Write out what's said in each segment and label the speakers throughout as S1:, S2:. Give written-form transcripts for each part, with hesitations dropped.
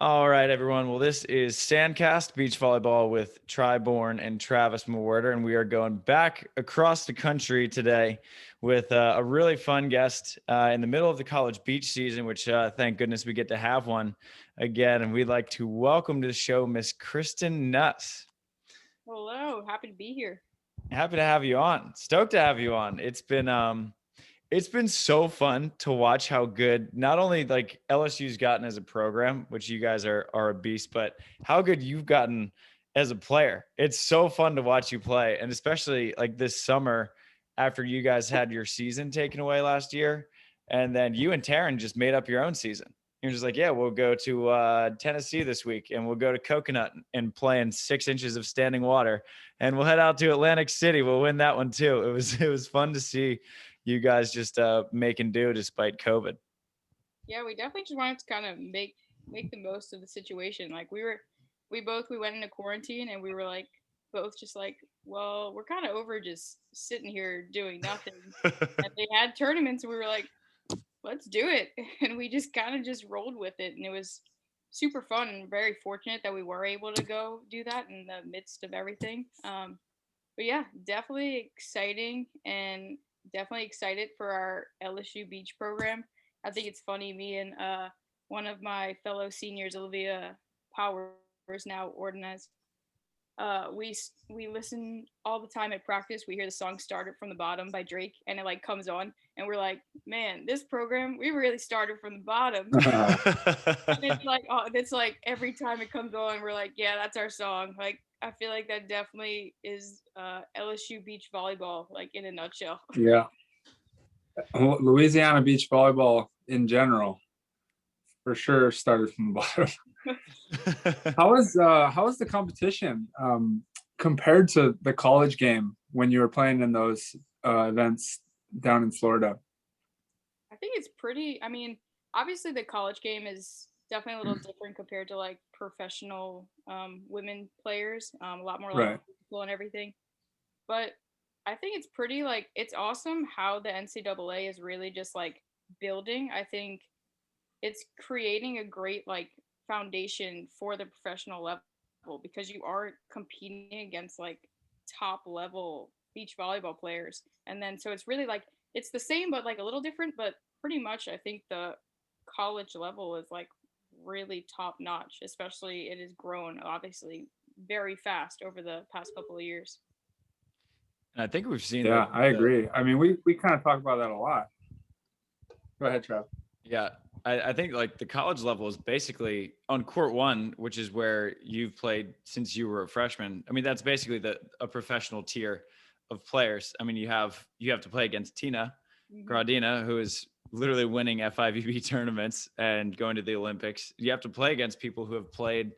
S1: All right, everyone. Well, this is SANDCAST Beach Volleyball with Bourne and Travis Mewhirter, and we are going back across the country today with a really fun guest in the middle of the college beach season, which thank goodness we get to have one again. And we'd like to welcome to the show Miss Kristen Nuss.
S2: Hello, happy to be here.
S1: Happy to have you on. Stoked to have you on. It's been so fun to watch how good not only like LSU's gotten as a program, which you guys are a beast, but how good you've gotten as a player. It's so fun to watch you play, and especially like this summer after you guys had your season taken away last year, and then you and Taryn just made up your own season. You're just like, yeah, we'll go to Tennessee this week, and we'll go to Coconut and play in 6 inches of standing water, and we'll head out to Atlantic City. We'll win that one too. It was fun to see you guys just making do despite COVID.
S2: Yeah, we definitely just wanted to kind of make the most of the situation. Like we went into quarantine and we were like both just like, well, we're kind of over just sitting here doing nothing. And they had tournaments and we were like, let's do it. And we just kind of just rolled with it and it was super fun and very fortunate that we were able to go do that in the midst of everything. But yeah, definitely exciting and definitely excited for our LSU beach program. I think it's funny. Me and one of my fellow seniors, Olivia Powers, now Ordonez, we listen all the time at practice. We hear the song "Started from the Bottom" by Drake, and it like comes on, and we're like, man, this program we really started from the bottom. And it's like every time it comes on, we're like, yeah, that's our song. Like I feel like that definitely is LSU beach volleyball, like in a nutshell.
S3: Yeah. Louisiana beach volleyball in general, for sure, started from the bottom. How was the competition compared to the college game when you were playing in those events down in Florida?
S2: I think it's pretty. I mean, obviously the college game is definitely a little different compared to like professional women players. A lot more like
S3: Right.
S2: physical and everything. But I think it's pretty like it's awesome how the NCAA is really just like building. I think it's creating a great like foundation for the professional level because you are competing against like top level beach volleyball players. And then so it's really like it's the same but like a little different, but pretty much I think the college level is like really top notch, especially it has grown obviously very fast over the past couple of years.
S1: And I think we've seen
S3: Yeah,
S1: like
S3: I agree. I mean, we kind of talk about that a lot. Go ahead, Trav.
S1: yeah, I think like the college level is basically on court one, which is where you've played since you were a freshman. I mean, that's basically a professional tier of players. I mean, you have to play against Tina
S2: Mm-hmm.
S1: Gradina, who is literally winning FIVB tournaments and going to the Olympics. You have to play against people who have played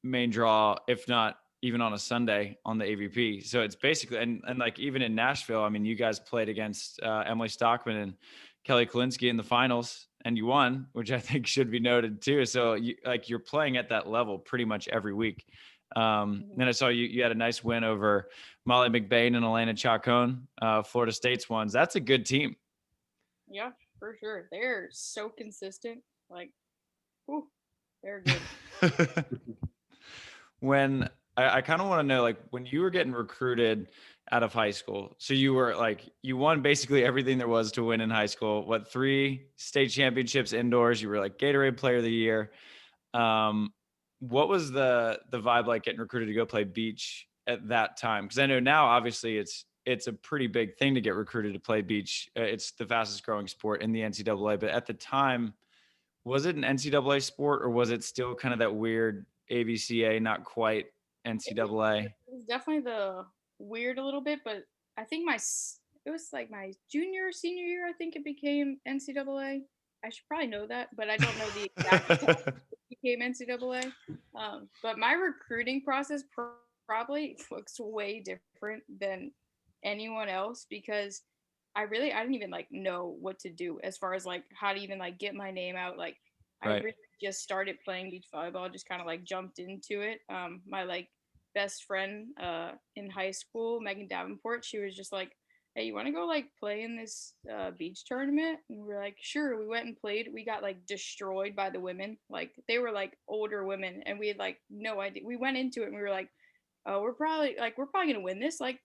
S1: main draw, if not even on a Sunday on the AVP. So it's basically, and like even in Nashville, I mean, you guys played against Emily Stockman and Kelly Kalinsky in the finals and you won, which I think should be noted too. So you're playing at that level pretty much every week.
S2: Mm-hmm.
S1: Then I saw you had a nice win over Molly McBain and Elena Chacon, Florida State's ones. That's a good team.
S2: Yeah, for sure. They're so consistent. Like, whew, they're good.
S1: When I kind of want to know, like, when you were getting recruited out of high school, so you were like, you won basically everything there was to win in high school. What, 3 state championships indoors? You were like Gatorade Player of the Year. Um, what was the vibe like getting recruited to go play beach at that time? Because I know now, obviously, it's a pretty big thing to get recruited to play beach. It's the fastest growing sport in the NCAA. But at the time, was it an NCAA sport or was it still kind of that weird AVCA, not quite NCAA?
S2: It was definitely the weird a little bit, but I think it was like my junior or senior year. I think it became NCAA. I should probably know that, but I don't know the exact time it became NCAA. But my recruiting process probably looks way different than anyone else because I didn't even like know what to do as far as like how to even like get my name out. Like I
S1: Right.
S2: really just started playing beach volleyball, just kind of like jumped into it. My like best friend in high school, Megan Davenport, she was just like, hey, you want to go like play in this beach tournament? And we're like, sure. We went and played. We got like destroyed by the women. Like they were like older women, and we had like no idea. We went into it and we were like, oh, we're probably gonna win this. Like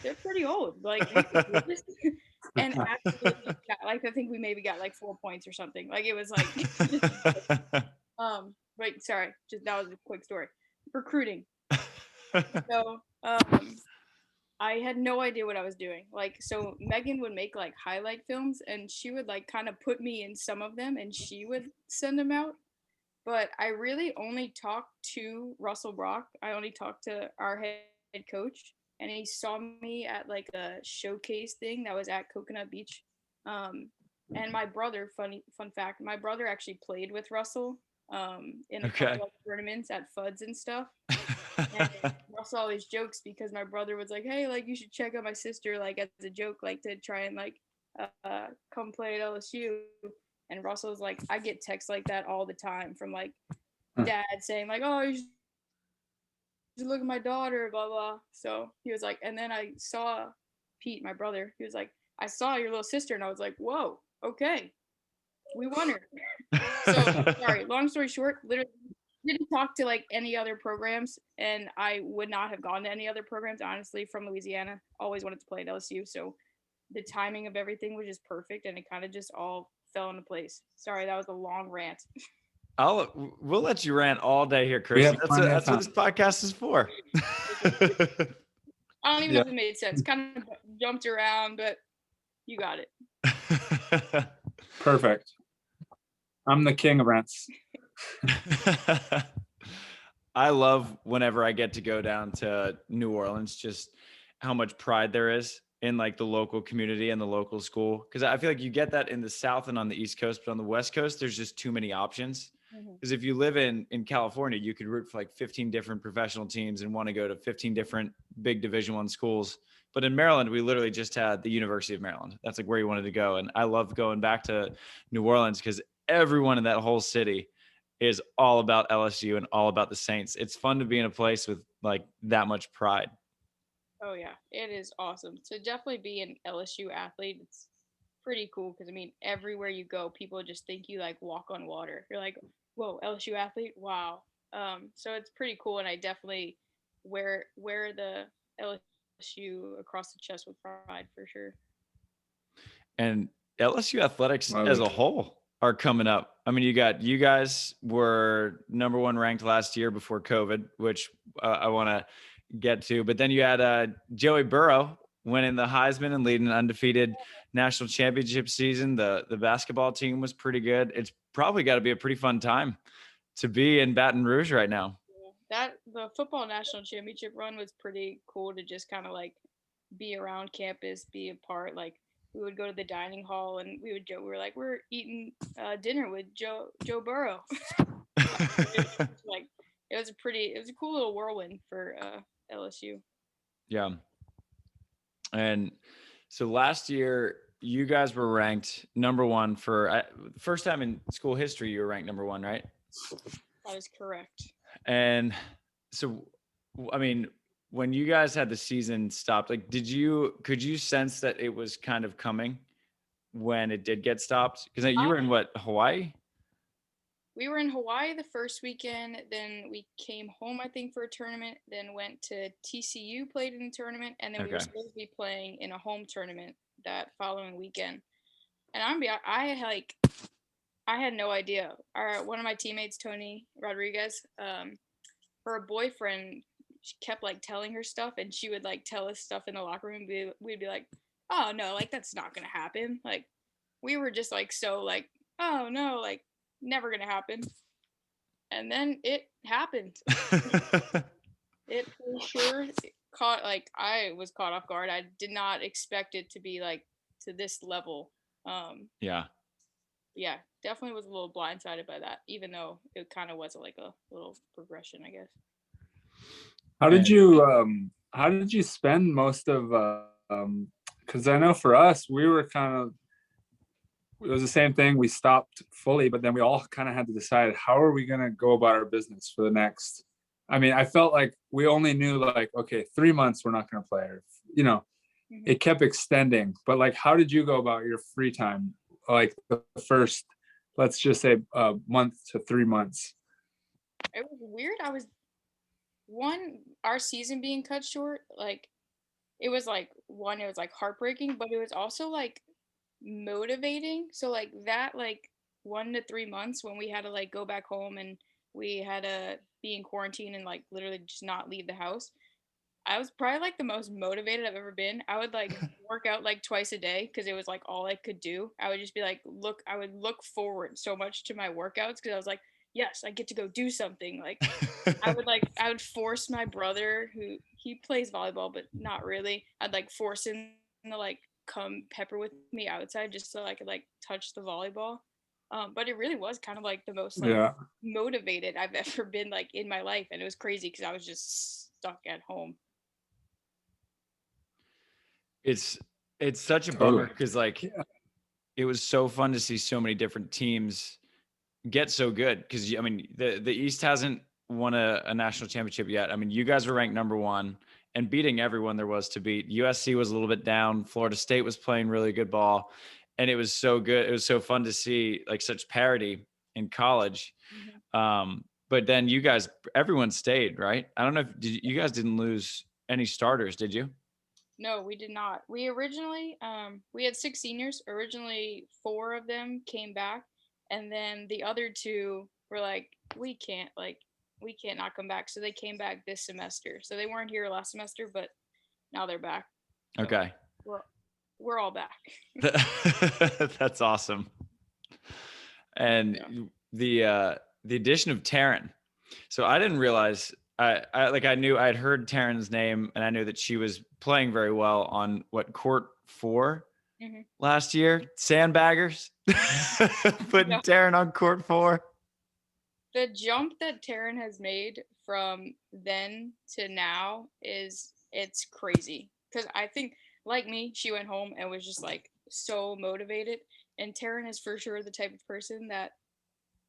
S2: they're pretty old. Like we can do this. And actually, like I think we maybe got like 4 points or something. Like it was like, wait, sorry, just that was a quick story. Recruiting. So, I had no idea what I was doing. Like, so Megan would make like highlight films, and she would like kind of put me in some of them, and she would send them out. But I really only talked to Russell Brock. I only talked to our head coach, and he saw me at like a showcase thing that was at Coconut Beach. And my brother, fun fact, my brother actually played with Russell in a couple of tournaments at Fuds and stuff. And Russell always jokes because my brother was like, hey, like you should check out my sister, like as a joke, like to try and like come play at LSU. And Russell's like, I get texts like that all the time from like dad saying like, oh, you should look at my daughter, blah blah. So he was like, and then I saw Pete, my brother. He was like, I saw your little sister, and I was like, whoa, okay, we won her. So sorry, long story short, literally didn't talk to like any other programs, and I would not have gone to any other programs, honestly, from Louisiana. Always wanted to play at LSU, so the timing of everything was just perfect, and it kind of just all fell into place. Sorry, that was a long rant.
S1: We'll let you rant all day here, Kristen. That's what this podcast is for.
S2: I don't even know if it made sense. Kind of jumped around, but you got it.
S3: Perfect. I'm the king of rants.
S1: I love whenever I get to go down to New Orleans, just how much pride there is in like the local community and the local school. Cause I feel like you get that in the South and on the East Coast, but on the West Coast, there's just too many options. Because if you live in California, you could root for like 15 different professional teams and want to go to 15 different big Division I schools. But in Maryland, we literally just had the University of Maryland. That's like where you wanted to go. And I love going back to New Orleans because everyone in that whole city is all about LSU and all about the Saints. It's fun to be in a place with like that much pride.
S2: Oh yeah, it is awesome. To definitely be an LSU athlete, it's pretty cool because I mean, everywhere you go, people just think you like walk on water. You're like, whoa, LSU athlete, wow. So it's pretty cool, and I definitely wear the LSU across the chest with pride for sure.
S1: And LSU athletics as a whole are coming up. I mean, you guys were number 1 ranked last year before COVID, which I want to get to. But then you had Joey Burrow winning the Heisman and leading an undefeated national championship season. The basketball team was pretty good. It's probably got to be a pretty fun time to be in Baton Rouge right now.
S2: That the football national championship run was pretty cool to just kind of like be around campus, be a part. Like we would go to the dining hall and we were like, we're eating dinner with Joe Burrow. It was a cool little whirlwind for LSU.
S1: Yeah. And so last year you guys were ranked number 1 for first time in school history. You were ranked number 1, right?
S2: That is correct.
S1: And so, I mean, when you guys had the season stopped, like, could you sense that it was kind of coming when it did get stopped? Because you were in Hawaii?
S2: We were in Hawaii the first weekend. Then we came home, I think, for a tournament. Then went to TCU, played in a tournament, and then we were supposed to be playing in a home tournament that following weekend. And I had no idea. One of my teammates, Tony Rodriguez, her boyfriend, she kept like telling her stuff, and she would like tell us stuff in the locker room. We'd be like, oh no, like that's not gonna happen. Like we were just like so like, oh no, like never gonna happen. And then it happened. It for sure I was caught off guard. I did not expect it to be like to this level. Yeah, definitely was a little blindsided by that, even though it kind of was like a little progression, I guess.
S3: How did you spend most of because I know for us we were it was the same thing. We stopped fully, but then we all kind of had to decide how are we going to go about our business for the next. I mean, I felt like we only knew like, okay, 3 months we're not going to play, or it kept extending. But like, how did you go about your free time? Like the first, let's just say a month to 3 months.
S2: It was weird. Our season being cut short, like it was like it was like heartbreaking, but it was also like motivating. So like that, like 1 to 3 months when we had to like go back home and we had to be in quarantine and like literally just not leave the house. I was probably like the most motivated I've ever been. I would like work out like twice a day because it was like all I could do. I would just be like, I would look forward so much to my workouts because I was like, yes, I get to go do something. Like I would force my brother who he plays volleyball, but not really. I'd like force him to like come pepper with me outside just so I could like touch the volleyball. But it really was kind of like the most like
S3: Yeah.
S2: motivated I've ever been like in my life. And it was crazy because I was just stuck at home.
S1: It's such a bummer because like it was so fun to see so many different teams get so good because I mean the East hasn't won a national championship yet. I mean, you guys were ranked number 1 and beating everyone there was to beat. USC was a little bit down. Florida State was playing really good ball, and it was so good. It was so fun to see like such parity in college. But then you guys, everyone stayed, right? I don't know if you guys didn't lose any starters, did you?
S2: No, we did not. We originally, we had 6 seniors. Originally, 4 of them came back, and then the other 2 were like, we can't not come back. So they came back this semester. So they weren't here last semester, but now they're back. So
S1: Okay.
S2: We're all back.
S1: That's awesome. And the addition of Taryn. So I didn't realize I knew I'd heard Taryn's name and I knew that she was playing very well on court 4 last year. Sandbaggers putting Taryn on court 4.
S2: The jump that Taryn has made from then to now it's crazy. Because I think like me, she went home and was just like so motivated. And Taryn is for sure the type of person that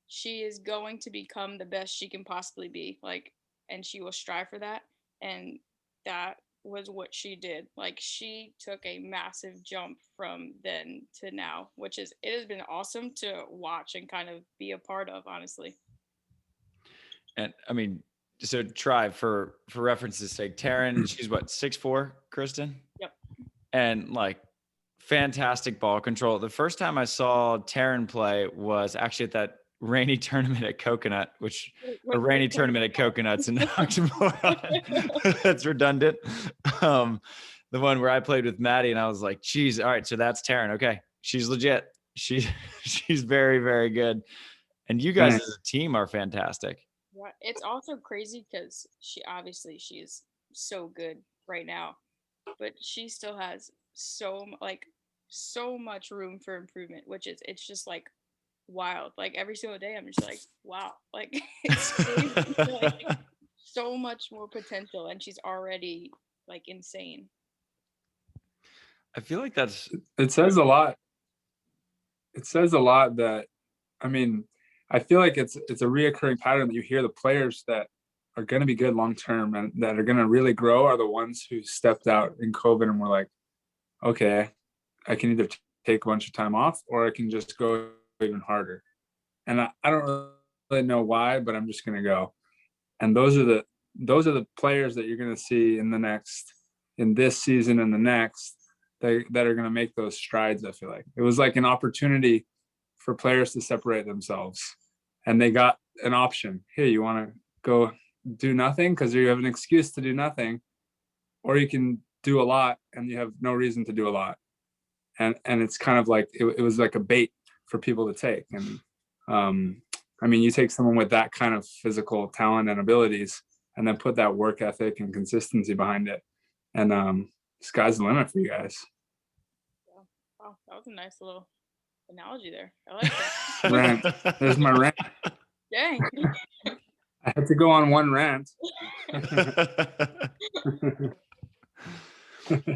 S2: she is going to become the best she can possibly be. Like, and she will strive for that. And that was what she did. Like, she took a massive jump from then to now, it has been awesome to watch and kind of be a part of, honestly.
S1: And I mean, so try for reference's sake, Taryn, she's what, 6'4", Kristen?
S2: Yep.
S1: And like fantastic ball control. The first time I saw Taryn play was actually at that rainy tournament at Coconut, a rainy tournament at Coconuts in Oxmoor. That's redundant. The one where I played with Maddie and I was like, geez, all right, so that's Taryn. Okay. She's legit. She's very, very good. And you guys as a team are fantastic.
S2: Yeah, it's also crazy because she's so good right now, but she still has so much room for improvement, it's just like wild. Like every single day, I'm just like, wow, like it's like, so much more potential, and she's already like insane.
S1: I feel like
S3: it says a lot. It says a lot that, I mean, I feel like it's a reoccurring pattern that you hear the players that are going to be good long term and that are going to really grow are the ones who stepped out in COVID and were like, okay, I can either take a bunch of time off or I can just go even harder. And I don't really know why, but I'm just going to go. And those are the players that you're going to see in this season and the next that are going to make those strides. I feel like it was like an opportunity for players to separate themselves, and they got an option. Hey, you want to go do nothing because you have an excuse to do nothing, or you can do a lot and you have no reason to do a lot. And it's kind of like it was like a bait for people to take. And I mean, you take someone with that kind of physical talent and abilities and then put that work ethic and consistency behind it, and sky's the limit for you guys.
S2: Yeah. Wow, that was a nice little analogy there. I like that.
S3: Rant. There's my rant.
S2: Dang.
S3: I had to go on one rant.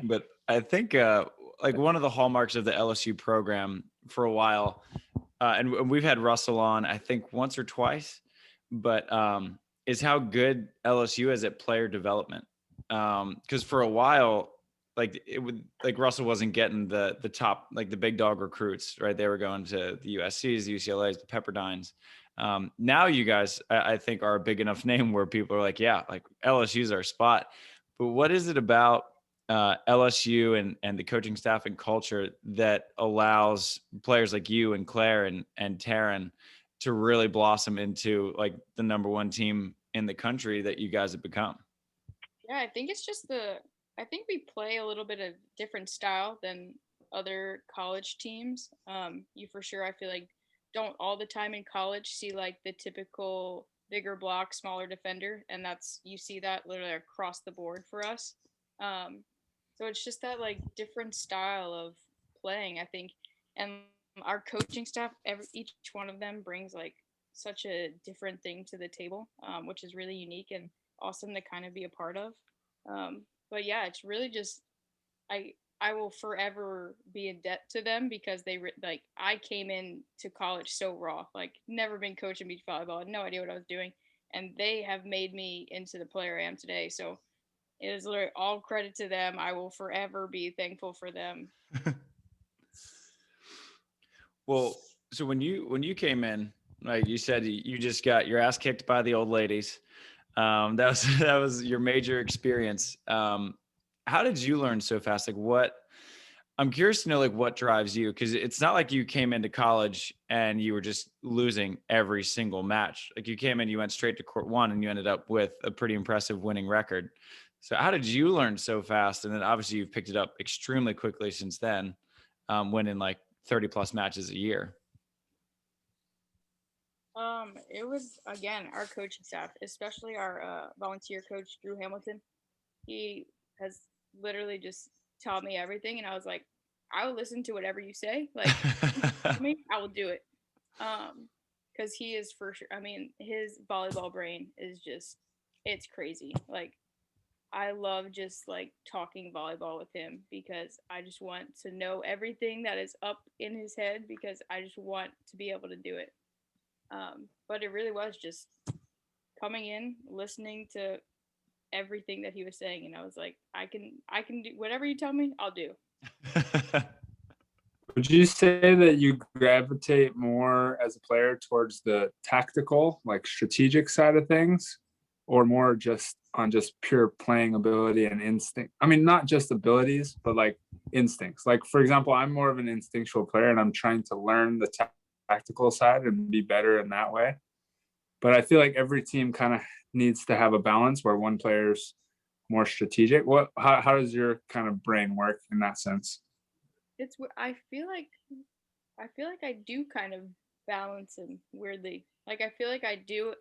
S1: But I think like one of the hallmarks of the LSU program for a while, and we've had Russell on, I think once or twice, but is how good LSU is at player development. Because for a while, like it would, like Russell wasn't getting the top, like the big dog recruits, right? They were going to the USCs, the UCLAs, the Pepperdines. Now you guys, I think, are a big enough name where people are like, yeah, like LSU's our spot. But what is it about LSU and the coaching staff and culture that allows players like you and Claire and Taryn to really blossom into like the number one team in the country that you guys have become?
S2: Yeah, I think it's just I think we play a little bit of different style than other college teams. You for sure, I feel like, don't all the time in college see like the typical bigger block, smaller defender, and that's, you see that literally across the board for us. Um, so it's just that like different style of playing, I think, and our coaching staff, each one of them brings like such a different thing to the table, which is really unique and awesome to kind of be a part of. But yeah, it's really just, I I will forever be in debt to them because like, I came in to college so raw, like never been coaching beach volleyball, had no idea what I was doing, and they have made me into the player I am today. So it is literally all credit to them. I will forever be thankful for them.
S1: Well, so when you came in, like you said, you just got your ass kicked by the old ladies. That was that was your major experience. How did you learn so fast? Like what? I'm curious to know like what drives you, because it's not like you came into college and you were just losing every single match. Like you came in, you went straight to court one, and you ended up with a pretty impressive winning record. So how did you learn so fast? And then obviously you've picked it up extremely quickly since then, winning like 30 plus matches a year.
S2: It was again our coaching staff, especially our volunteer coach Drew Hamilton. He has literally just taught me everything, and I was like, I will listen to whatever you say. Like, you tell me, I will do it. Because he is for sure. I mean, his volleyball brain is just, it's crazy. Like, I love just like talking volleyball with him because I just want to know everything that is up in his head because I just want to be able to do it. But it really was just coming in, listening to everything that he was saying, and I was like, I can do whatever you tell me, I'll do.
S3: Would you say that you gravitate more as a player towards the tactical, like strategic side of things, or more just on just pure playing ability and instinct? I mean, not just abilities, but like instincts. Like, for example, I'm more of an instinctual player and I'm trying to learn the tactical side and be better in that way. But I feel like every team kind of needs to have a balance where one player's more strategic. How does your kind of brain work in that sense?
S2: It's I feel like I do kind of balance him weirdly. Like I do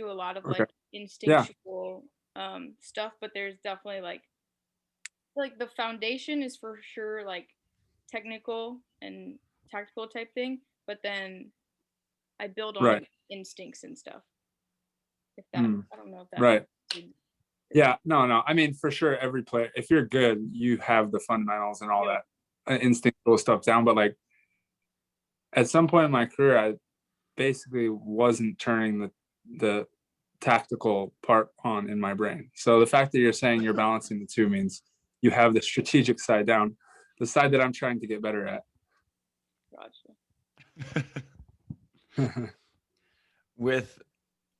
S2: a lot of
S3: Okay.
S2: like
S3: Yeah.
S2: instinctual stuff, but there's definitely like the foundation is for sure like technical and tactical type thing, but then I build on
S3: Right.
S2: instincts and stuff. If that
S3: Mm,
S2: I don't know if that
S3: right.
S2: is-
S3: Yeah. No. I mean, for sure, every player, if you're good, you have the fundamentals and all
S2: yeah.
S3: that instinctual stuff down. But like at some point in my career, I basically wasn't turning the tactical part on in my brain. So the fact that you're saying you're balancing the two means you have the strategic side down, the side that I'm trying to get better at.
S2: Gotcha.
S1: with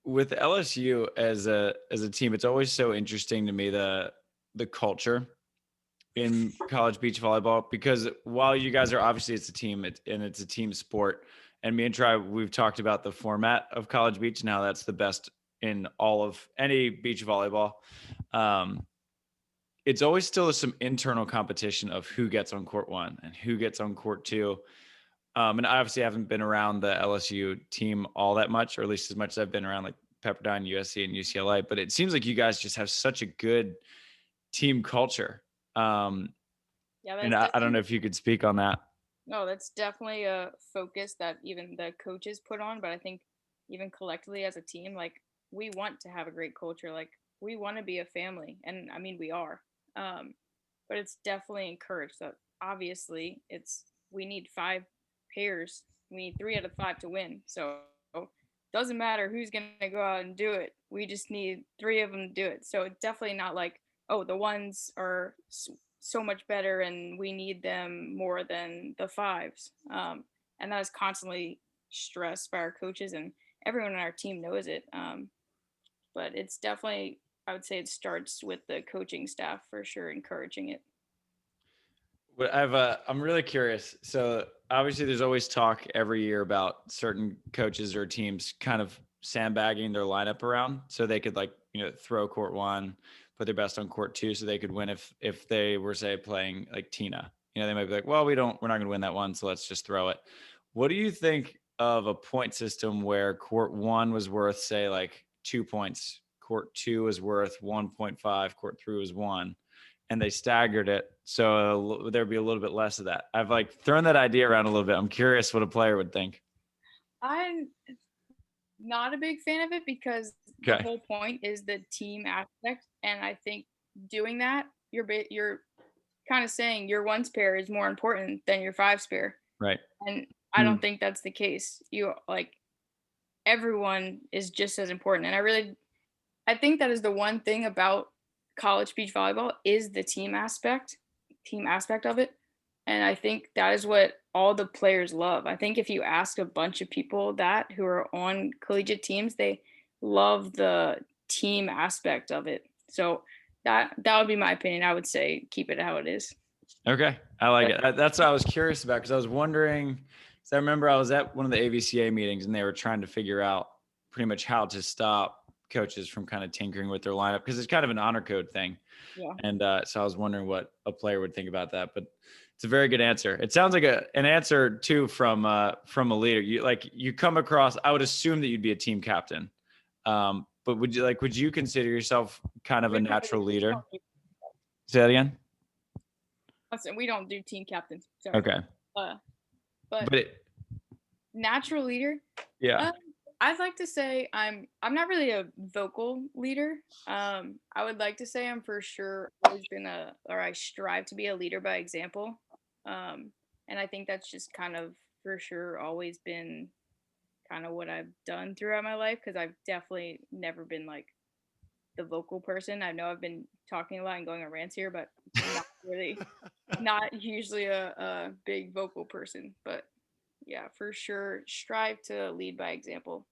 S1: with LSU as a team, it's always so interesting to me the culture in college beach volleyball, because while you guys are obviously it's a team, and it's a team sport, and me and Tri, we've talked about the format of college beach and how that's the best in all of any beach volleyball. Um, it's always still some internal competition of who gets on court one and who gets on court two. And I obviously haven't been around the LSU team all that much, or at least as much as I've been around like Pepperdine, USC, and UCLA. But it seems like you guys just have such a good team culture. Um,
S2: Yeah,
S1: and
S2: that's
S1: I don't know
S2: definitely
S1: if you could speak on that.
S2: no, that's definitely a focus that even the coaches put on, but I think even collectively as a team, like we want to have a great culture. Like we want to be a family, and I mean we are. Um, but it's definitely encouraged. So obviously, it's we need 5 pairs. We need 3 out of 5 to win. So doesn't matter who's gonna go out and do it. We just need 3 of them to do it. So it's definitely not like, oh, the ones are so much better and we need them more than the fives. And that is constantly stressed by our coaches, and everyone on our team knows it. But it's definitely, I would say it starts with the coaching staff for sure, encouraging it.
S1: But I'm really curious. So obviously there's always talk every year about certain coaches or teams kind of sandbagging their lineup around so they could, like, throw court one, put their best on court two so they could win if they were, say, playing like Tina. They might be like, well, we're not going to win that one, so let's just throw it. What do you think of a point system where court one was worth, say, like 2 points, court two was worth 1.5, court three was 1, and they staggered it so there'd be a little bit less of that? I've like thrown that idea around a little bit. I'm curious what a player would think. I'm
S2: not a big fan of it because the whole point is the team aspect, and I think doing that, you're kind of saying your ones pair is more important than your fives pair,
S1: right?
S2: And I don't think that's the case. Everyone is just as important, and I think that is the one thing about college beach volleyball is the team aspect of it. And I think that is what all the players love. I think if you ask a bunch of people that who are on collegiate teams, they love the team aspect of it. So that would be my opinion. I would say keep it how it is.
S1: Okay. I like it. That's what I was curious about, because I was wondering, because I remember I was at one of the AVCA meetings and they were trying to figure out pretty much how to stop coaches from kind of tinkering with their lineup, because it's kind of an honor code thing.
S2: Yeah.
S1: And so I was wondering what a player would think about that, but it's a very good answer. It sounds like an answer too from a leader. You come across, I would assume that you'd be a team captain. But would you consider yourself kind of a natural leader? Say that again.
S2: Listen, we don't do team captains. Sorry.
S1: Okay.
S2: But natural leader.
S1: Yeah.
S2: I'd like to say I'm not really a vocal leader. I would like to say I'm for sure always been I strive to be a leader by example. And I think that's just kind of for sure always been kind of what I've done throughout my life, because I've definitely never been like the vocal person. I know I've been talking a lot and going on rants here, but not really, not usually a big vocal person. But yeah, for sure, strive to lead by example.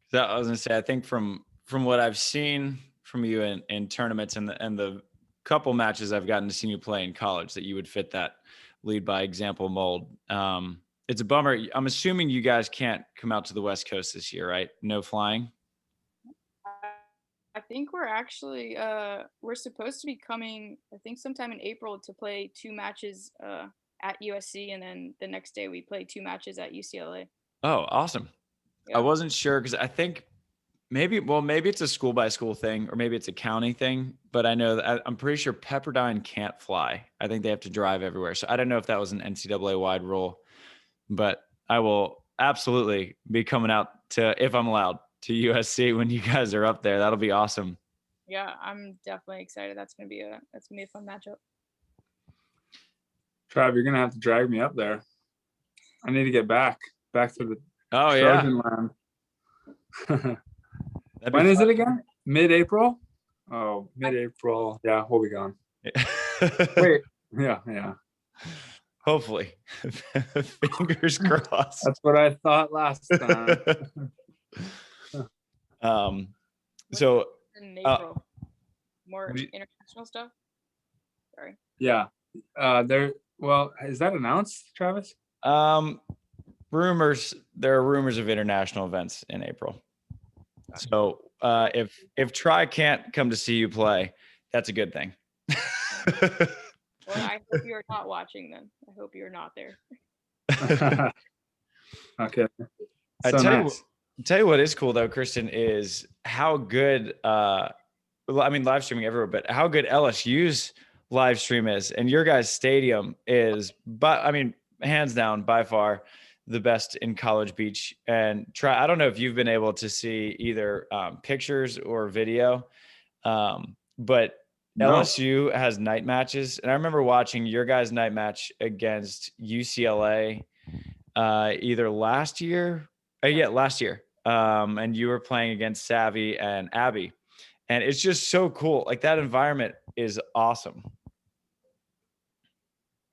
S1: So I was gonna say, I think from what I've seen from you in tournaments and the couple matches I've gotten to see you play in college, that you would fit that lead by example mold. It's a bummer. I'm assuming you guys can't come out to the West Coast this year, right? No flying.
S2: I think we're actually we're supposed to be coming, I think sometime in April, to play 2 matches at USC, and then the next day we play 2 matches at UCLA.
S1: Oh, awesome. Yeah. I wasn't sure, because I think maybe it's a school by school thing, or maybe it's a county thing, but I know that I'm pretty sure Pepperdine can't fly. I think they have to drive everywhere. So I don't know if that was an NCAA wide rule, but I will absolutely be coming out to, if I'm allowed, to USC when you guys are up there. That'll be awesome.
S2: Yeah, I'm definitely excited. That's gonna be a fun matchup.
S3: Trav, you're gonna have to drag me up there. I need to get back to the Trojan land. When is it again? Mid-April? Oh, mid-April. Yeah, we'll be gone. Wait. Yeah.
S1: Hopefully. Fingers crossed.
S3: That's what I thought last time.
S1: So
S2: in April, more international stuff. Sorry.
S3: Yeah. Well, is that announced, Travis?
S1: Rumors. There are rumors of international events in April. So if Tri can't come to see you play, that's a good thing.
S2: Well, I hope you're not watching then. I hope you're not there.
S3: Okay.
S1: So tell you what is cool though, Kristen, is how good live streaming everywhere, but how good LSU's live stream is, and your guys' stadium is, but hands down by far the best in College Beach. And I don't know if you've been able to see either pictures or video, but no. LSU has night matches, and I remember watching your guys' night match against UCLA either last year. Last year. And you were playing against Savvy and Abby, and it's just so cool. Like, that environment is awesome.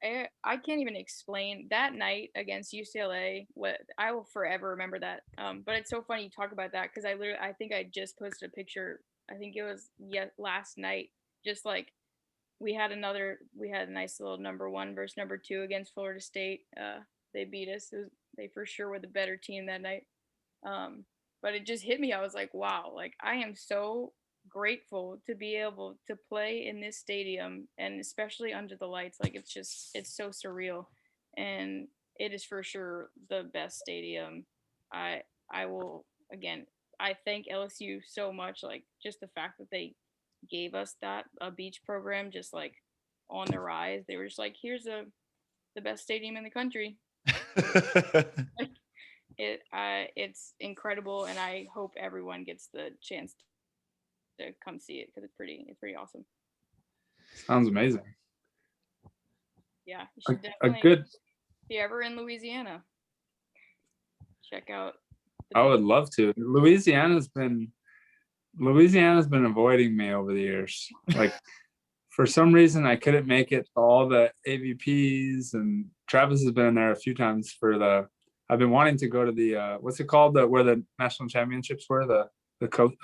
S2: I can't even explain that night against UCLA. What I will forever remember that. But it's so funny you talk about that because I think I just posted a picture. I think it was last night. Just like we had a nice little number one versus number two against Florida State. They beat us. They for sure were the better team that night. Um, but it just hit me. I was like, wow, like I am so grateful to be able to play in this stadium and especially under the lights. Like it's so surreal. And it is for sure the best stadium. I I will again I thank LSU so much. Like just the fact that they gave us that a beach program just like on the rise. They were just like, here's the best stadium in the country. Like it's incredible, and I hope everyone gets the chance to come see it because it's pretty awesome.
S3: Sounds amazing.
S2: Yeah, you should
S3: A
S2: definitely
S3: good.
S2: if you're ever in Louisiana, check out.
S3: I would love to. Louisiana's been avoiding me over the years. Like for some reason I couldn't make it to all the AVPs, and Travis has been there a few times for the. I've been wanting to go to the what's it called, where the national championships were, the coast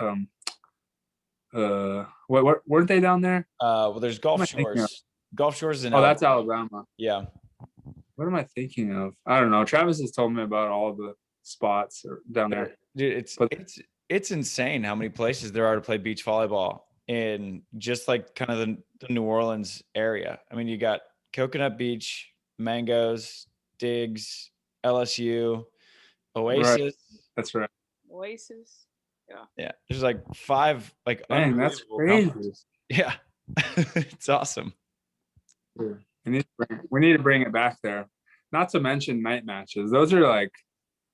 S3: what weren't they down there?
S1: Well, there's Gulf Shores. Gulf Shores is in
S3: Alabama. That's Alabama.
S1: Yeah.
S3: What am I thinking of? I don't know. Travis has told me about all the spots down there.
S1: Dude, it's insane how many places there are to play beach volleyball in just like kind of the New Orleans area. I mean, you got Coconut Beach, Mangoes, Diggs, LSU, Oasis.
S3: Right. That's right.
S2: Oasis. Yeah.
S1: Yeah. There's like 5 like
S3: Dang, that's crazy.
S1: Yeah. It's awesome.
S3: We need to bring it back there. Not to mention night matches. Those are like,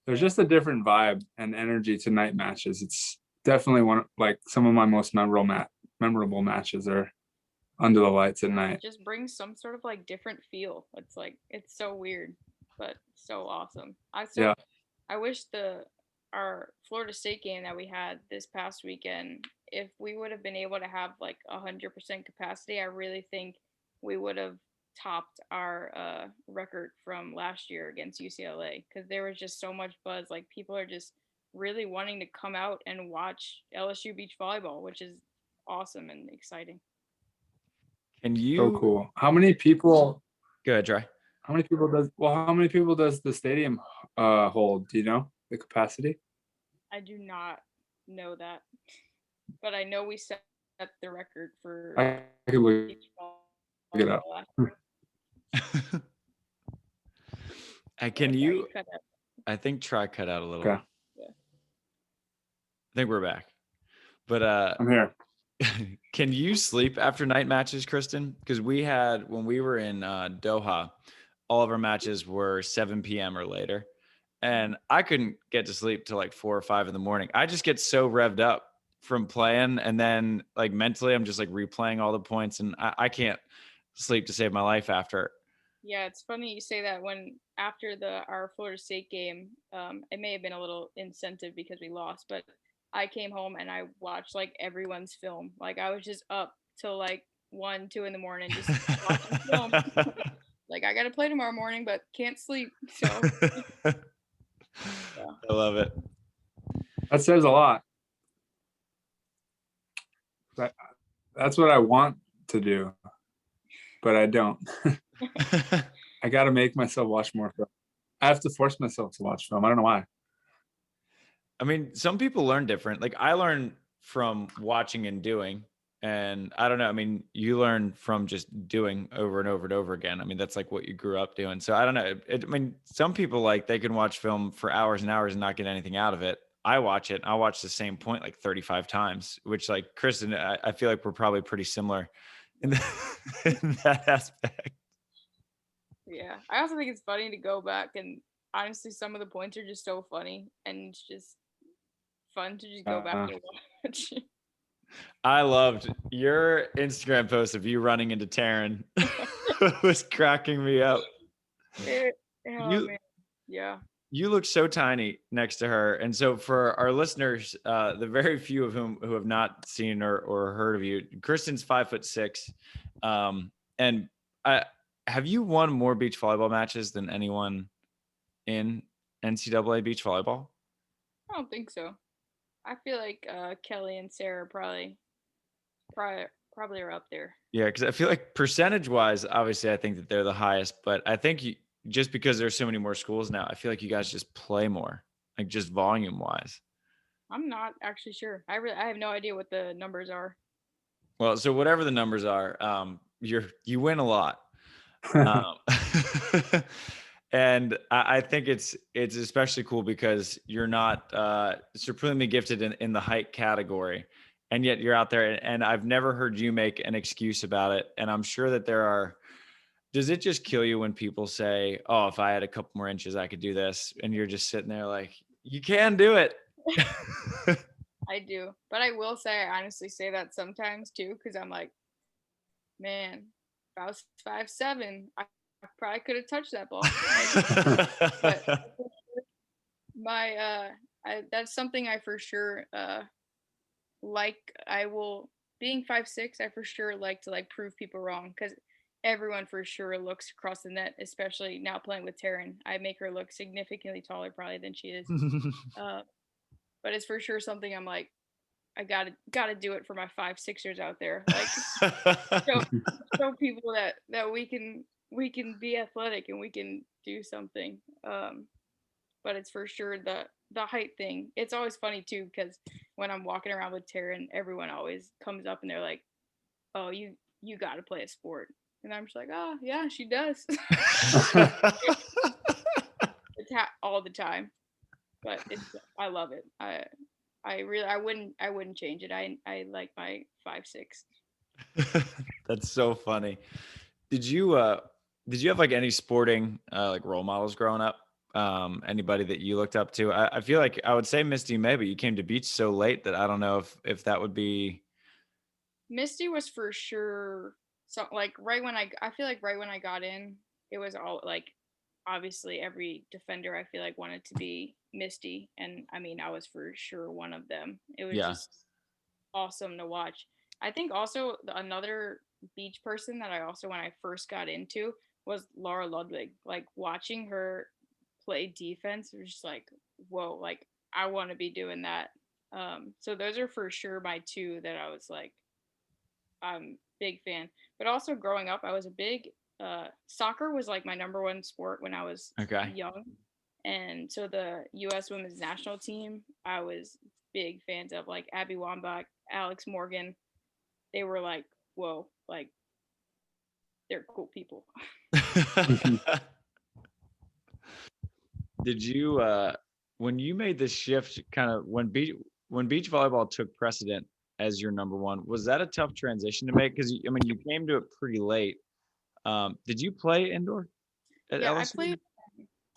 S3: there's just a different vibe and energy to night matches. It's definitely some of my most memorable matches are under the lights at night.
S2: It just brings some sort of like different feel. It's so weird, but so awesome. I wish our Florida State game that we had this past weekend, if we would have been able to have like 100% capacity, I really think we would have topped our record from last year against UCLA because there was just so much buzz. Like people are just really wanting to come out and watch LSU beach volleyball, which is awesome and exciting.
S3: So cool. How many people?
S1: Go ahead, Dry.
S3: How many people does the stadium hold? Do you know the capacity?
S2: I do not know that, but I know we set the record for.
S3: I could look it up.
S1: Can you? I think Try cut out a little.
S3: Okay.
S2: Yeah.
S1: I think we're back, but
S3: I'm here.
S1: Can you sleep after night matches, Kristen? Because when we were in Doha, all of our matches were 7 p.m. or later, and I couldn't get to sleep till like 4 or 5 in the morning. I just get so revved up from playing, and then like mentally, I'm just like replaying all the points, and I can't sleep to save my life after.
S2: Yeah, it's funny you say that. When after our Florida State game, it may have been a little incentive because we lost, but I came home and I watched like everyone's film. Like I was just up till like 1, 2 in the morning just watching film. Like I gotta play tomorrow morning, but can't sleep. So
S1: yeah. I love it.
S3: That says a lot. That's what I want to do, but I don't. I gotta make myself watch more film. I have to force myself to watch film. I don't know why.
S1: I mean, some people learn different. Like I learn from watching and doing, and I don't know. I mean, you learn from just doing over and over and over again. I mean, that's like what you grew up doing. So I don't know. I mean, some people like they can watch film for hours and hours and not get anything out of it. I watch it. I'll watch the same point like 35 times, which like Kristen, I feel like we're probably pretty similar in that aspect.
S2: Yeah. I also think it's funny to go back, and honestly, some of the points are just so funny, and it's just fun to just go back and watch.
S1: I loved your Instagram post of you running into Taryn. It was cracking me up.
S2: Man. Yeah.
S1: You look so tiny next to her. And so for our listeners, the very few of whom who have not seen or heard of you, Kristen's 5'6". And have you won more beach volleyball matches than anyone in NCAA beach volleyball?
S2: I don't think so. I feel like Kelly and Sarah probably are up there.
S1: Yeah, because I feel like percentage-wise, obviously, I think that they're the highest, but I think just because there's so many more schools now, I feel like you guys just play more, like just volume-wise.
S2: I'm not actually sure. I have no idea what the numbers are.
S1: Well, so whatever the numbers are, you win a lot. Um, and I think it's especially cool because you're not supremely gifted in the height category, and yet you're out there. And I've never heard you make an excuse about it. And I'm sure that there are. Does it just kill you when people say, "Oh, if I had a couple more inches, I could do this," and you're just sitting there like, "You can do it."
S2: I do, but I will say I honestly say that sometimes too, because I'm like, man, if I was 5'7", I probably could have touched that ball. But my that's something I for sure like. I will being 5'6", I for sure like to like prove people wrong, because everyone for sure looks across the net, especially now playing with Taryn. I make her look significantly taller probably than she is. But it's for sure something I'm like, I gotta do it for my 5'6"ers out there. Like show people that we can be athletic and we can do something. But it's for sure the height thing. It's always funny too, because when I'm walking around with Taryn, everyone always comes up and they're like, "Oh, you got to play a sport," and I'm just like, "Oh yeah, she does." It's all the time, but I love it. I wouldn't change it. I like my 5'6".
S1: That's so funny. Did you have like any sporting like role models growing up? Anybody that you looked up to? I feel like I would say Misty May, but you came to beach so late that I don't know if that would be.
S2: Misty was for sure. So like I feel like right when I got in, it was all like, obviously every defender I feel like wanted to be Misty, and I mean I was for sure one of them. It was
S1: Yeah.
S2: just awesome to watch. I think also another beach person that I also, when I first got into, was Laura Ludwig. Like watching her play defense was just like, whoa, like I want to be doing that. So those are for sure my two that I was like, I'm big fan. But also growing up, I was a big soccer was like my number one sport when I was
S1: Okay.
S2: young. And so the US women's national team, I was big fans of, like Abby Wambach, Alex Morgan. They were like, whoa, like they're cool people.
S1: Did you when you made this shift, kind of when beach volleyball took precedent as your number one, was that a tough transition to make? Because I mean, you came to it pretty late. Did you play indoor at
S2: Yeah, I
S1: LSU?
S2: played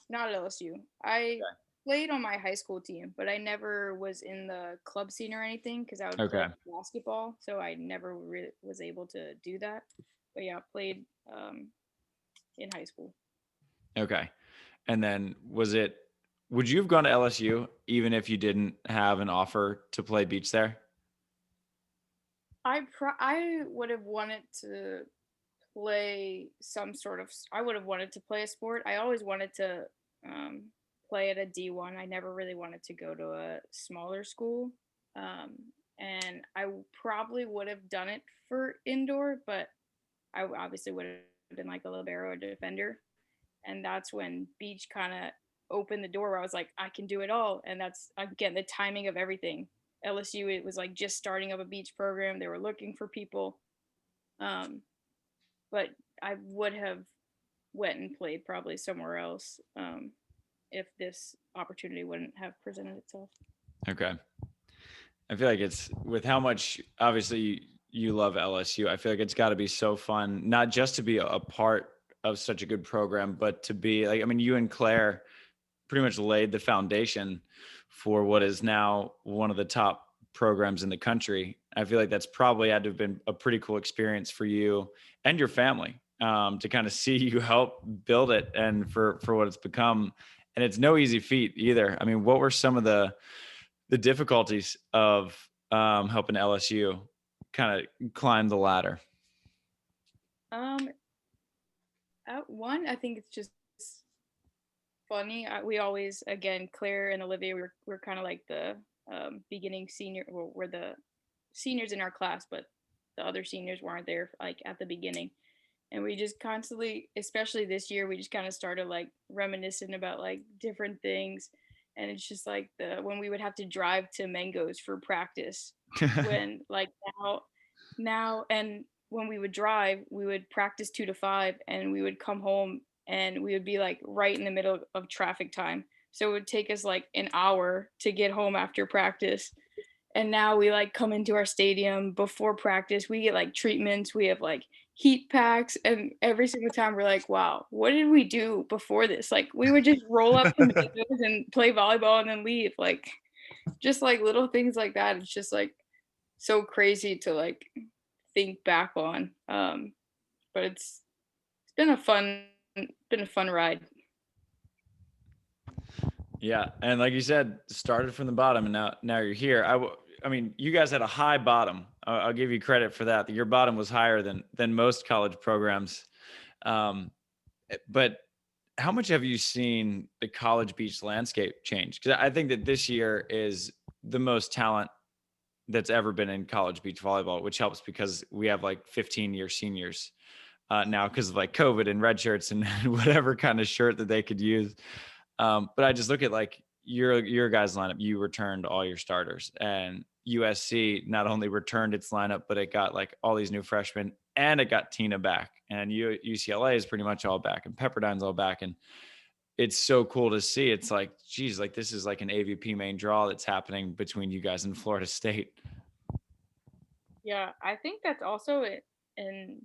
S2: not at LSU. I played on my high school team, but I never was in the club scene or anything because I would play
S1: Okay.
S2: basketball, so I never really was able to do that. But yeah, I played in high school.
S1: Okay. And then would you have gone to LSU even if you didn't have an offer to play beach there?
S2: I would have wanted to play some sort of. I would have wanted to play a sport. I always wanted to play at a D1. I never really wanted to go to a smaller school, and I probably would have done it for indoor, but I obviously would have been like a libero or defender, and that's when beach kind of opened the door where I was like, I can do it all, and that's again the timing of everything. LSU, it was like just starting up a beach program. They were looking for people. Um, but I would have went and played probably somewhere else if this opportunity wouldn't have presented itself.
S1: Okay. I feel like it's with how much obviously you love LSU. I feel like it's got to be so fun, not just to be a part of such a good program, but to be like, I mean, you and Claire pretty much laid the foundation for what is now one of the top programs in the country. I feel like that's probably had to have been a pretty cool experience for you and your family to kind of see you help build it and for what it's become. And it's no easy feat either. I mean, what were some of the difficulties of helping LSU kind of climb the ladder?
S2: One, I think it's just funny. We always, again, Claire and Olivia, we're kind of like the beginning senior. Well, we're the seniors in our class, but the other seniors weren't there like at the beginning. And we just constantly, especially this year, we just kind of started like reminiscing about like different things. And it's just like the when we would have to drive to Mango's for practice, when like now and when we would drive, we would practice 2 to 5, and we would come home and we would be like right in the middle of traffic time. So it would take us like an hour to get home after practice. And now we like come into our stadium before practice. We get like treatments. We have like heat packs, and every single time we're like, wow, what did we do before this? Like we would just roll up to Mango's and play volleyball and then leave. Like just like little things like that. It's just like so crazy to like think back on. But it's been a fun ride.
S1: Yeah, and like you said, started from the bottom, and now you're here. I mean, you guys had a high bottom. I'll give you credit for that. Your bottom was higher than most college programs. But how much have you seen the college beach landscape change? Because I think that this year is the most talent that's ever been in college beach volleyball, which helps because we have like 15-year seniors now because of like COVID and red shirts and whatever kind of shirt that they could use. But I just look at like your guys' lineup. You returned all your starters, and USC not only returned its lineup, but it got like all these new freshmen, and it got Tina back, and UCLA is pretty much all back, and Pepperdine's all back, and it's so cool to see. It's like, geez, like this is like an AVP main draw that's happening between you guys and Florida State.
S2: Yeah, I think that's also an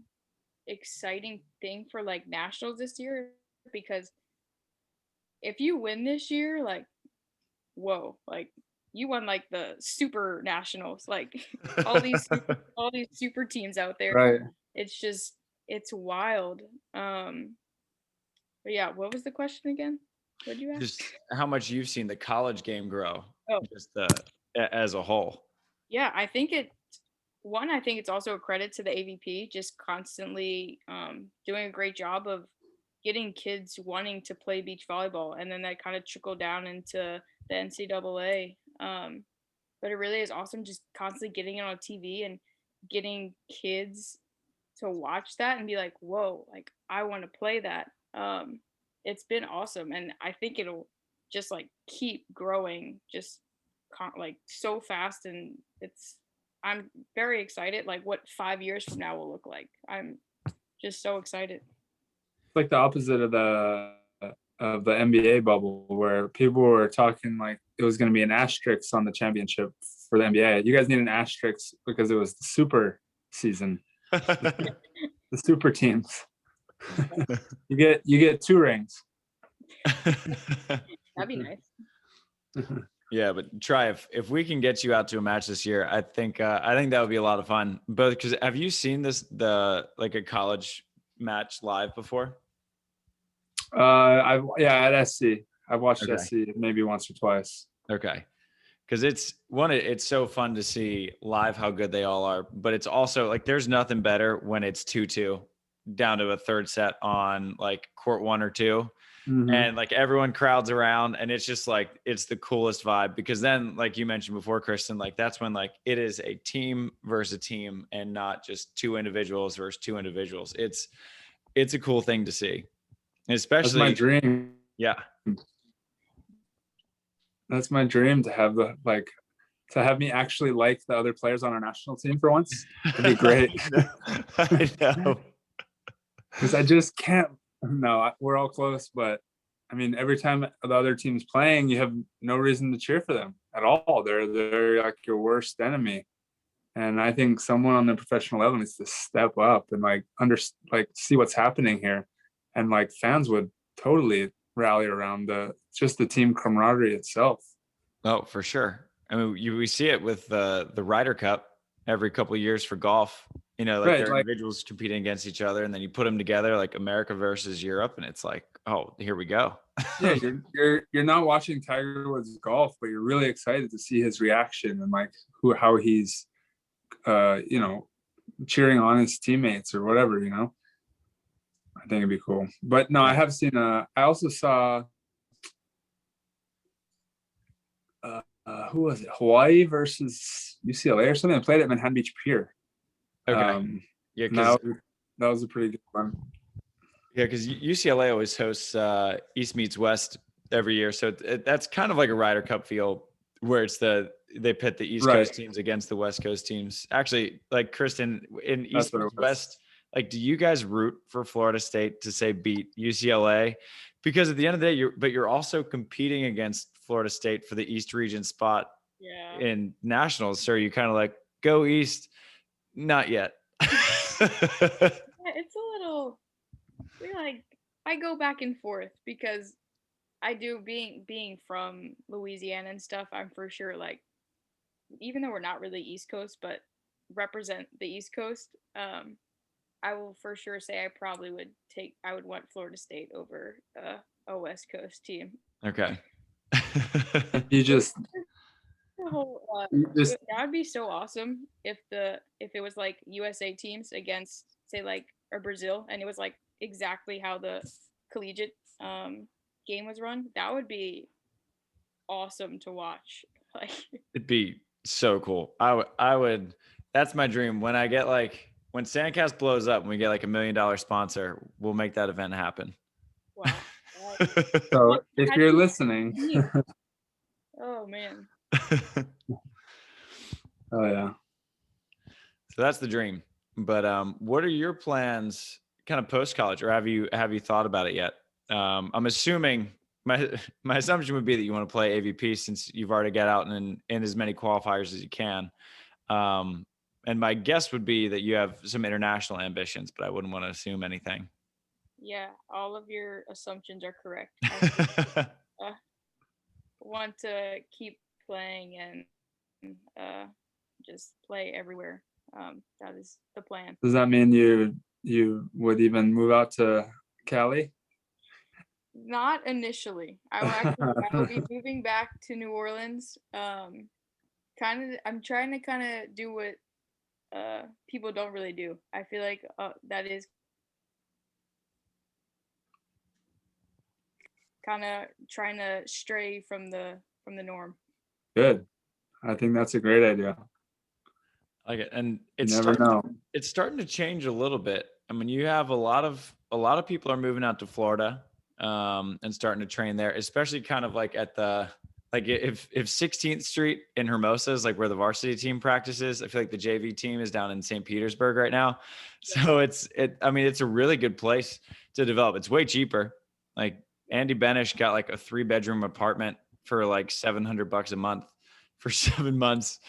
S2: exciting thing for like nationals this year, because if you win this year, like, whoa, like you won like the super nationals, like all these super teams out there.
S3: Right.
S2: It's just it's wild. But yeah, what was the question again? What did you ask?
S1: Just how much you've seen the college game grow,
S2: Oh,
S1: just as a whole.
S2: yeah, I think it's also a credit to the AVP, just constantly doing a great job of getting kids wanting to play beach volleyball, and then that kind of trickled down into the NCAA. But it really is awesome just constantly getting it on TV and getting kids to watch that and be like, whoa, like I want to play that. It's been awesome, and I think it'll just like keep growing, just like so fast, and I'm very excited like what 5 years from now will look like. I'm just so excited.
S3: It's like the opposite of the NBA bubble, where people were talking like it was going to be an asterisk on the championship for the NBA. You guys need an asterisk because it was the super season, the super teams. you get 2 rings.
S2: That'd be nice.
S1: Yeah, but try if we can get you out to a match this year, I think that would be a lot of fun. But because have you seen like a college match live before?
S3: At SC. I've watched
S1: Okay.
S3: SC maybe once or twice.
S1: Okay. Because it's so fun to see live how good they all are, but it's also like there's nothing better when it's 2-2 down to a third set on like court 1 or 2.
S3: Mm-hmm.
S1: And like everyone crowds around, and it's just like it's the coolest vibe, because then like you mentioned before, Kristen, like that's when like it is a team versus a team and not just 2 individuals versus 2 individuals. It's a cool thing to see, especially
S3: that's my dream.
S1: Yeah,
S3: that's my dream, to have to have me actually like the other players on our national team for once. It'd be great.
S1: I know.
S3: Because I just can't. No, we're all close, but I mean, every time the other team's playing, you have no reason to cheer for them at all. They're like your worst enemy, and I think someone on the professional level needs to step up and like see what's happening here, and like fans would totally rally around the team camaraderie itself.
S1: Oh, for sure. I mean, we see it with the Ryder Cup every couple of years for golf. You know, like they're individuals competing against each other, and then you put them together like America versus Europe, and it's like, oh, here we go.
S3: Yeah, you're not watching Tiger Woods golf, but you're really excited to see his reaction and like how he's, cheering on his teammates or whatever. I think it'd be cool. But no, I have seen. I also saw. Who was it? Hawaii versus UCLA or something. I played at Manhattan Beach Pier.
S1: Okay. Yeah,
S3: that was a pretty good one.
S1: Yeah, because UCLA always hosts East meets West every year, so that's kind of like a Ryder Cup feel, where it's they pit the East Coast teams against the West Coast teams. Actually, like Kristen, in East meets West, like, do you guys root for Florida State to say beat UCLA? Because at the end of the day, you're also competing against Florida State for the East region spot in nationals. So you kind of like, go East, not yet.
S2: It's a little. I go back and forth because I do being from Louisiana and stuff. I'm for sure like, even though we're not really East Coast, but represent the East Coast. I will for sure say I would want Florida State over a West Coast team.
S1: Okay.
S3: You just
S2: that would be so awesome if it was like USA teams against, say, like or Brazil, and it was like exactly how the collegiate game was run. That would be awesome to watch. Like,
S1: it'd be so cool. I would. That's my dream. When I get when SANDCAST blows up and we get like $1 million sponsor, we'll make that event happen.
S2: Wow.
S3: So if you're listening.
S2: Oh man.
S3: Oh yeah.
S1: So that's the dream. But what are your plans kind of post college, or have you thought about it yet? I'm assuming my assumption would be that you want to play AVP since you've already got out in as many qualifiers as you can. And my guess would be that you have some international ambitions, but I wouldn't want to assume anything.
S2: Yeah, all of your assumptions are correct. Want to keep playing and just play everywhere. That is the plan.
S3: Does that mean you would even move out to Cali?
S2: Not initially. I will be moving back to New Orleans. I'm trying to kind of do what people don't really do. I feel like that is kind of trying to stray from the norm.
S3: Good. I think that's a great idea.
S1: I like it, and it's starting to change a little bit. I mean, you have a lot of people are moving out to Florida and starting to train there, especially kind of like at the if 16th Street in Hermosa is like where the varsity team practices. I feel like the JV team is down in St. Petersburg right now. So it's a really good place to develop. It's way cheaper. Like Andy Benish got like a 3-bedroom apartment for like $700 a month for 7 months.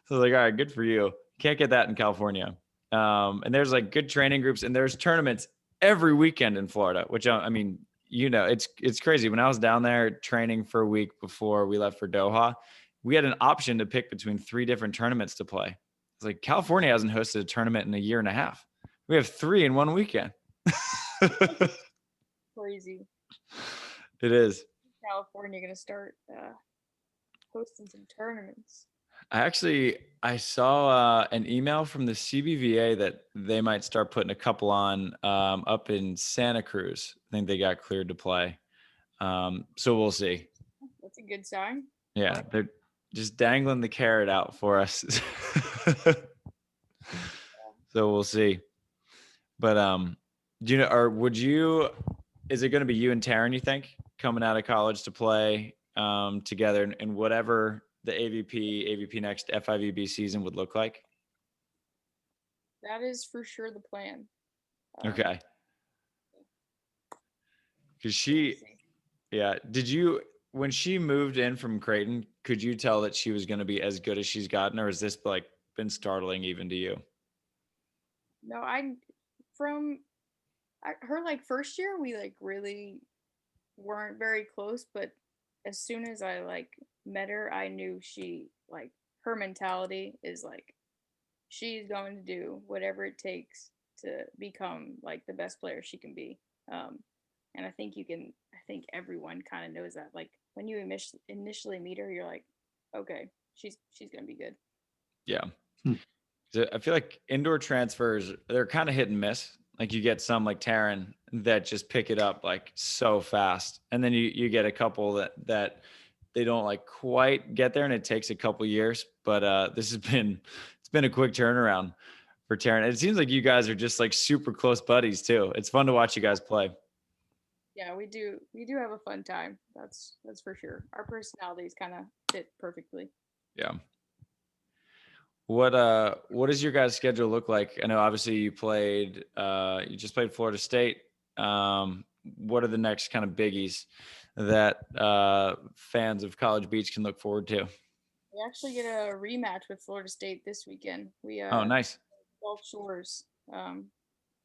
S1: So like, all right, good for you. Can't get that in California. And there's like good training groups and there's tournaments every weekend in Florida, which I mean, it's crazy. When I was down there training for a week before we left for Doha, we had an option to pick between 3 different tournaments to play. It's like California hasn't hosted a tournament in a year and a half. We have 3 in one weekend.
S2: Crazy.
S1: It is.
S2: California going to start hosting some tournaments.
S1: I saw an email from the CBVA that they might start putting a couple on up in Santa Cruz. I think they got cleared to play. So we'll see.
S2: That's a good sign.
S1: Yeah, they're just dangling the carrot out for us. So we'll see. But do you know, or is it going to be you and Taryn, you think, coming out of college to play together in whatever the AVP Next FIVB season would look like?
S2: That is for sure the plan.
S1: Okay. Because when she moved in from Creighton, could you tell that she was going to be as good as she's gotten, or has this like been startling even to you?
S2: No, her like first year, we like really weren't very close, but as soon as I like met her, I knew she like her mentality is like she's going to do whatever it takes to become like the best player she can be. And I think everyone kind of knows that. Like when you initially meet her, you're like, okay, she's gonna be good.
S1: Yeah. I feel like indoor transfers, they're kind of hit and miss. Like you get some like Taryn that just pick it up like so fast. And then you get a couple that they don't like quite get there and it takes a couple years. But it's been a quick turnaround for Taryn. It seems like you guys are just like super close buddies too. It's fun to watch you guys play.
S2: Yeah, we do have a fun time. That's for sure. Our personalities kind of fit perfectly.
S1: Yeah. What does your guys' schedule look like? I know obviously you just played Florida State. What are the next kind of biggies that fans of College Beach can look forward to?
S2: We actually get a rematch with Florida State this weekend. We
S1: Oh, nice.
S2: Gulf Shores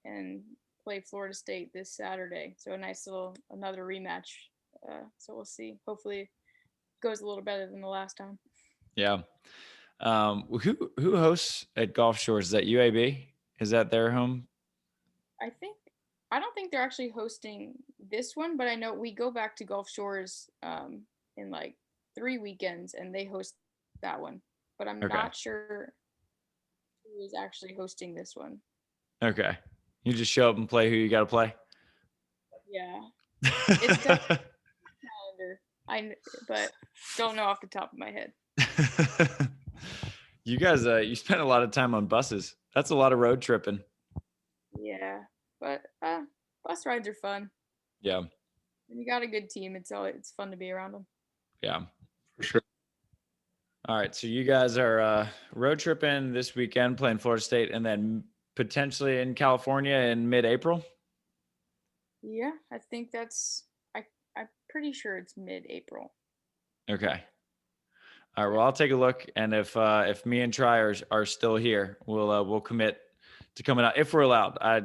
S2: and play Florida State this Saturday. So a nice little another rematch. So we'll see. Hopefully it goes a little better than the last time.
S1: Yeah. Who hosts at Gulf Shores? Is that UAB? Is that their home?
S2: I don't think they're actually hosting this one, but I know we go back to Gulf Shores in like 3 weekends and they host that one. But I'm not sure who is actually hosting this one.
S1: Okay. You just show up and play who you got to play?
S2: Yeah. It's calendar. But don't know off the top of my head.
S1: You guys, you spend a lot of time on buses. That's a lot of road tripping.
S2: Yeah, but bus rides are fun.
S1: Yeah.
S2: When you got a good team, it's fun to be around them.
S1: Yeah,
S3: For sure.
S1: All right, so you guys are road tripping this weekend, playing Florida State, and then potentially in California in mid-April.
S2: Yeah, I think I'm pretty sure it's mid-April.
S1: Okay. All right. Well, I'll take a look, and if me and Tri are still here, we'll commit to coming out if we're allowed. I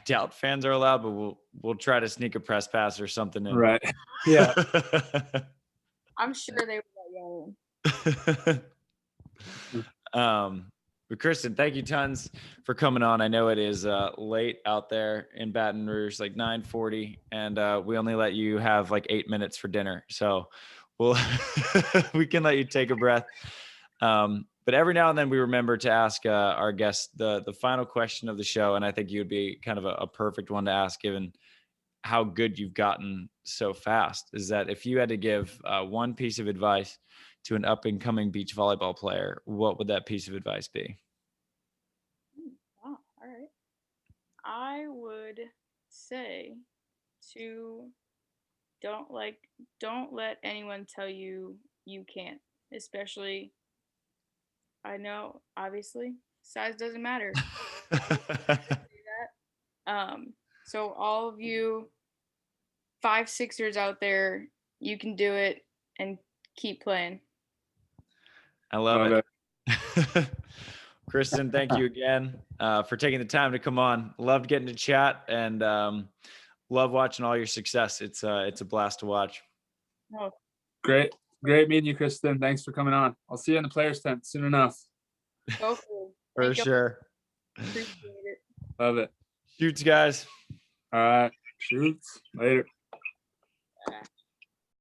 S1: doubt fans are allowed, but we'll try to sneak a press pass or something in.
S3: Right. Yeah.
S2: I'm sure they will let you in.
S1: But Kristen, thank you tons for coming on. I know it is late out there in Baton Rouge, like 9:40, and we only let you have like 8 minutes for dinner. So we can let you take a breath. But every now and then we remember to ask our guests the final question of the show. And I think you would be kind of a perfect one to ask given how good you've gotten so fast, is that if you had to give one piece of advice to an up and coming beach volleyball player, what would that piece of advice be?
S2: Wow. All right. I would say to don't let anyone tell you can't, especially, I know obviously size doesn't matter. So all of you 5-6ers out there, you can do it and keep playing.
S1: I love it. Kristen, thank you again for taking the time to come on. Loved getting to chat and love watching all your success. It's a blast to watch.
S2: Oh.
S3: Great meeting you, Kristen. Thanks for coming on. I'll see you in the players tent soon enough.
S1: For sure.
S2: Appreciate it.
S3: Love it.
S1: Shoots, guys.
S3: All right. Shoots. Later.